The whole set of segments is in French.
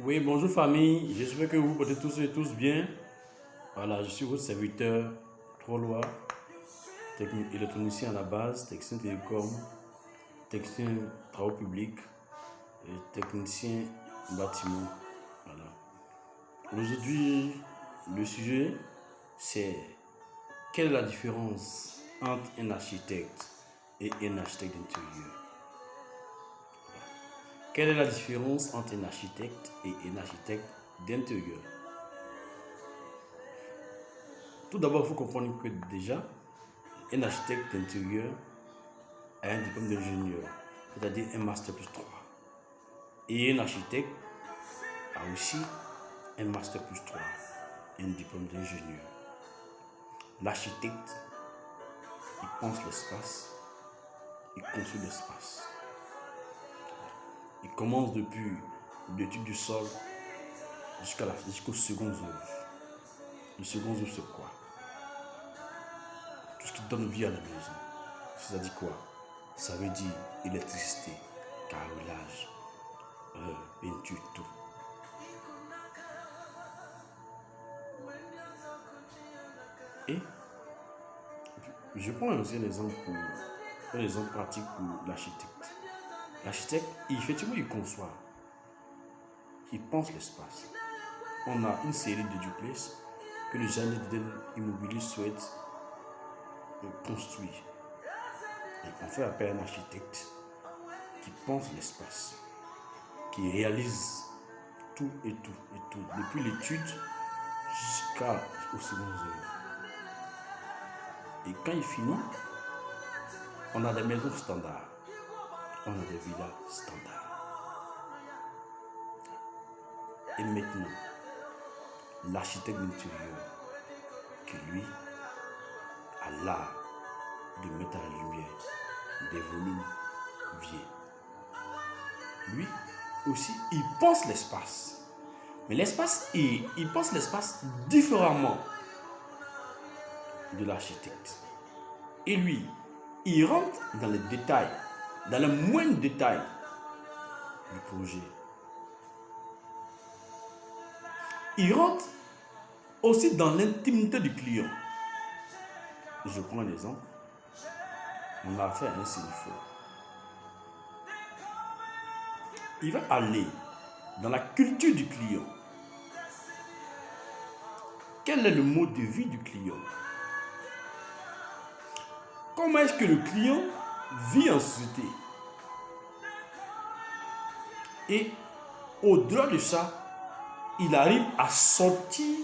Oui, bonjour famille, j'espère que vous portez tous et tous bien. Voilà, je suis votre serviteur Trollois, électronicien à la base, technicien télécom, technicien travaux publics et technicien bâtiment. Voilà. Aujourd'hui, le sujet c'est quelle est la différence entre un architecte et un architecte d'intérieur. Quelle est la différence entre un architecte et un architecte d'intérieur? Tout d'abord, il faut comprendre que déjà, un architecte d'intérieur a un diplôme d'ingénieur, c'est-à-dire un master plus 3. Et un architecte a aussi un master plus 3, un diplôme d'ingénieur. L'architecte, il pense l'espace, il construit l'espace. Il commence depuis l'étude du sol jusqu'au second œuvre. Le second œuvre, c'est quoi? Tout ce qui donne vie à la maison. Ça dit quoi? Ça veut dire électricité, carrelage, peinture, tout. Et je prends aussi un exemple pratique pour l'architecte. L'architecte, effectivement, il conçoit, il pense l'espace. On a une série de duplex que le génie immobilier souhaite construire. Et on fait appel à un architecte qui pense l'espace, qui réalise tout et tout et tout, depuis l'étude jusqu'au second œuvre. Et quand il finit, on a des maisons standards, on a des villas standards. Et maintenant, l'architecte d'intérieur, qui lui a l'art de mettre à la lumière des volumes vieux. Lui aussi, il pense l'espace. Mais l'espace, il pense l'espace différemment de l'architecte. Et lui, il rentre dans les détails, dans le moindre détail du projet. Il rentre aussi dans l'intimité du client. Je prends un exemple. On a affaire à un CFO. Il va aller dans la culture du client. Quel est le mode de vie du client? Comment est-ce que le client vit en société? Et au-delà de ça, il arrive à sortir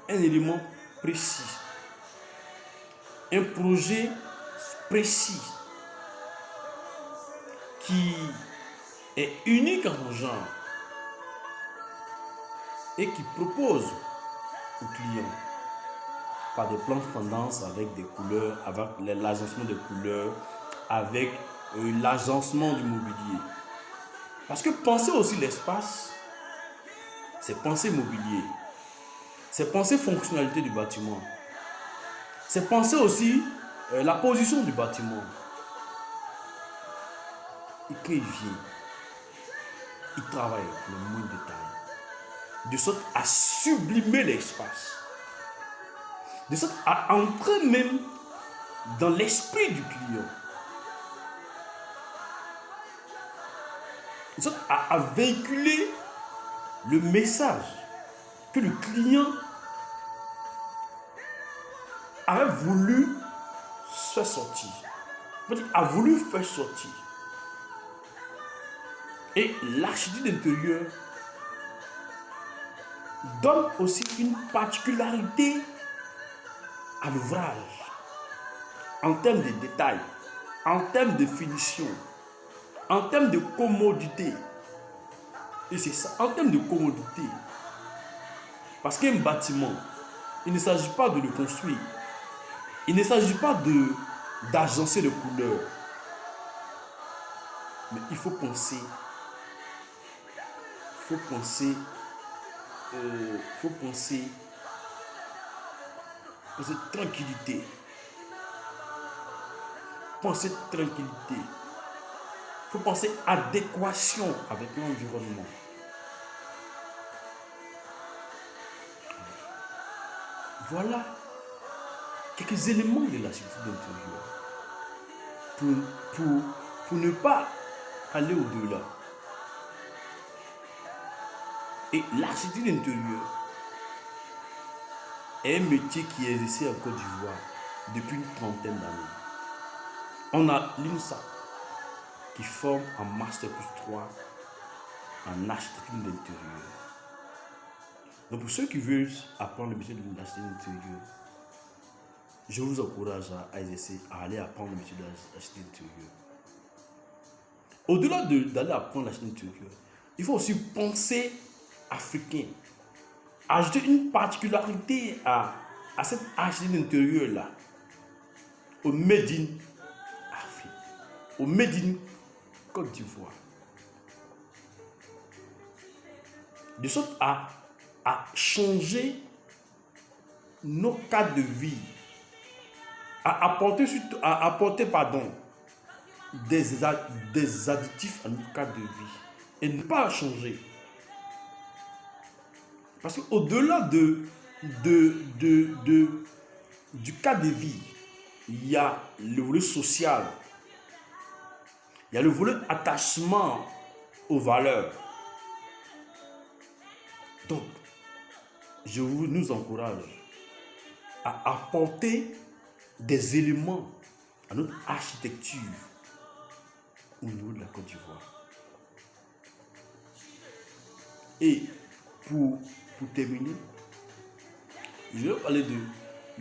un élément précis, un projet précis qui est unique en son genre et qui propose au client par des plans de tendance avec des couleurs, avec l'agencement des couleurs, avec l'agencement du mobilier. Parce que penser aussi l'espace, c'est penser mobilier, c'est penser fonctionnalité du bâtiment, c'est penser aussi la position du bâtiment. Et quand il vient, il travaille avec le moindre détail, de sorte à sublimer l'espace, de sorte à entrer même dans l'esprit du client, de sorte à véhiculer le message que le client a voulu faire sortir. A voulu faire sortir. Et l'architecte d'intérieur donne aussi une particularité à l'ouvrage en termes de détails, en termes de finition, en termes de commodité. Et c'est ça, en termes de commodité. Parce qu'un bâtiment, il ne s'agit pas de le construire. Il ne s'agit pas d'agencer les couleurs. Mais il faut penser tranquillité. Penser tranquillité. Il faut penser adéquation avec l'environnement. Voilà quelques éléments de l'architecture d'intérieur pour ne pas aller au-delà. Et l'architecture d'intérieur est un métier qui est exercé en Côte d'Ivoire depuis une trentaine d'années. On a l'INSA qui forme en Master plus 3 en architecture d'intérieur. Donc pour ceux qui veulent apprendre le métier de l'architecture d'intérieur, je vous encourage à exercer, à aller apprendre le métier de l'architecture d'intérieur. Au-delà d'aller apprendre l'architecture d'intérieur, il faut aussi penser africain. Ajouter une particularité à cette architecture d'intérieur-là, au Made in Afrique, au Made in Côte d'Ivoire. De sorte à changer nos cadres de vie, à apporter des additifs à notre cadre de vie et ne pas changer. Parce qu'au-delà du cadre de vie, il y a le volet social, il y a le volet attachement aux valeurs. Donc, je nous encourage à apporter des éléments à notre architecture au niveau de la Côte d'Ivoire. Et pour terminer, je vais parler de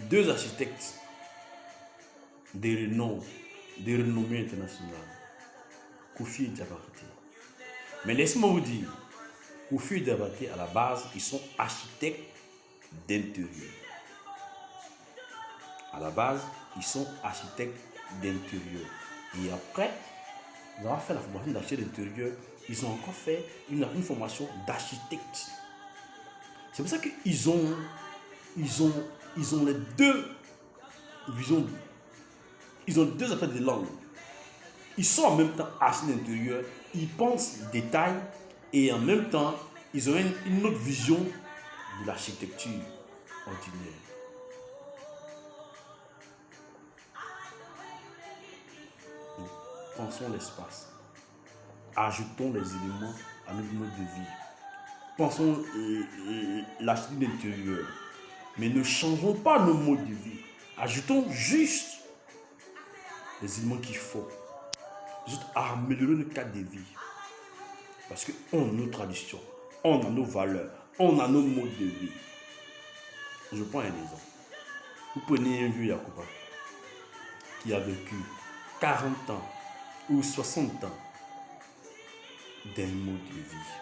deux architectes de renommée internationale, Koufi et Diabaté. Mais laissez-moi vous dire, Koufi et Diabaté, à la base, ils sont architectes d'intérieur. À la base, ils sont architectes d'intérieur. Et après, ils ont fait la formation d'architecte d'intérieur. Ils ont encore fait une formation d'architecte. C'est pour ça qu'ils ont les deux visions. Ils ont deux aspects de langue. Ils sont en même temps architectes d'intérieur. Ils pensent détail et en même temps, ils ont une autre vision de l'architecture ordinaire. Donc, pensons l'espace. Ajoutons les éléments à notre mode de vie. Pensons l'architecture d'intérieur. Mais ne changeons pas nos modes de vie. Ajoutons juste les éléments qu'il faut. Juste à améliorer le cadre de vie. Parce qu'on a nos traditions, on a nos valeurs, on a nos modes de vie. Je prends un exemple. Vous prenez un vieux Yacouba qui a vécu 40 ans ou 60 ans d'un mode de vie.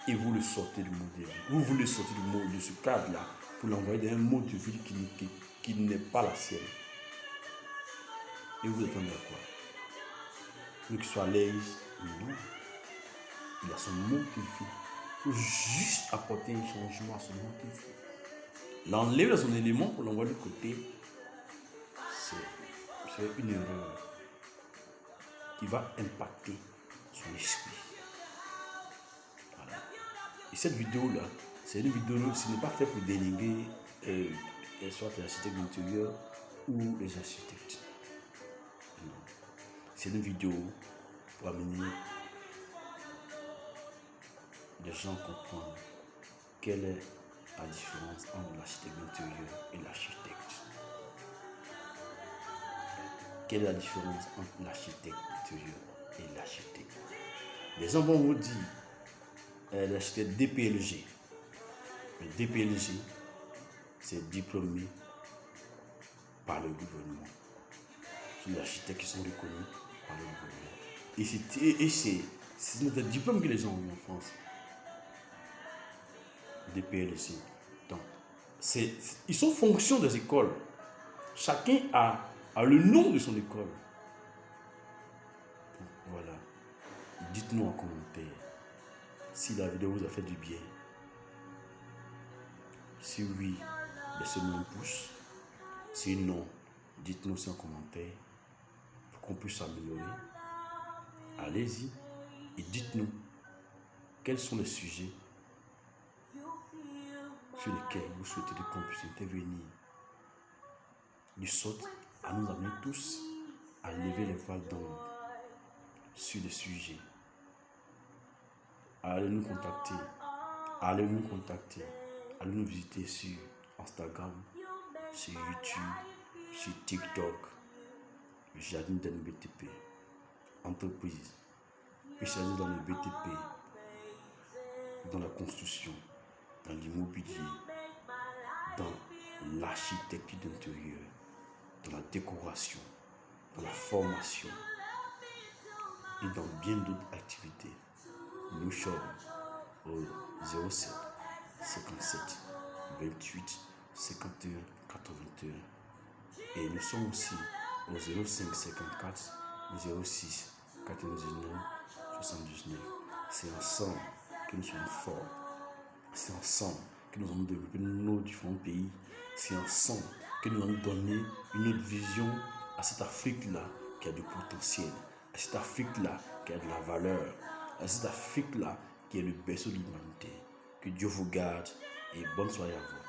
Et vous le sortez du mode de vie. Vous voulez sortir de ce cadre-là pour l'envoyer dans un mode de vie qui n'est pas la sienne. Et vous attendez à quoi? Vous qu'il soit à l'aise? Non. Il a son mode de vie. Il faut juste apporter un changement à son mode de vie. L'enlever son élément pour l'envoyer de côté, c'est une erreur qui va impacter son esprit. Voilà. Et cette vidéo-là, c'est une vidéo qui n'est pas faite pour dénigrer soit les architectes d'intérieur ou les architectes. Non. C'est une vidéo pour amener les gens à comprendre quelle est la différence entre l'architecte d'intérieur et l'architecte. Quelle est la différence entre l'architecte d'intérieur et l'architecte? Les gens vont vous dire l'architecte DPLG. Le DPLG, c'est diplômé par le gouvernement. C'est les architectes qui sont reconnus par le gouvernement. Et c'est notre diplôme que les gens ont eu en France. DPLG. Donc, ils sont fonction des écoles. Chacun a le nom de son école. Donc, voilà. Dites-nous en commentaire si la vidéo vous a fait du bien. Si oui, laissez-nous un pouce. Si non, dites-nous aussi en commentaire pour qu'on puisse s'améliorer. Allez-y et dites-nous quels sont les sujets sur lesquels vous souhaitez qu'on puisse intervenir, de sorte à nous amener tous à lever les voiles d'ombre sur des sujets. Allez nous contacter, allez nous visiter sur Instagram, sur YouTube, sur TikTok, le Jardin d'un BTP, entreprise spécialisée dans le BTP, dans la construction, dans l'immobilier, dans l'architecture d'intérieur, dans la décoration, dans la formation et dans bien d'autres activités. Nous sommes au 07 57 28 51 81 et nous sommes aussi au 05 54 06 99 79. C'est ensemble que nous sommes forts. C'est ensemble que nous allons développer nos différents pays. C'est ensemble que nous allons donner une autre vision à cette Afrique-là qui a du potentiel, à cette Afrique-là qui a de la valeur, à cette Afrique-là qui est le berceau de l'humanité. Que Dieu vous garde et bonne soirée à vous.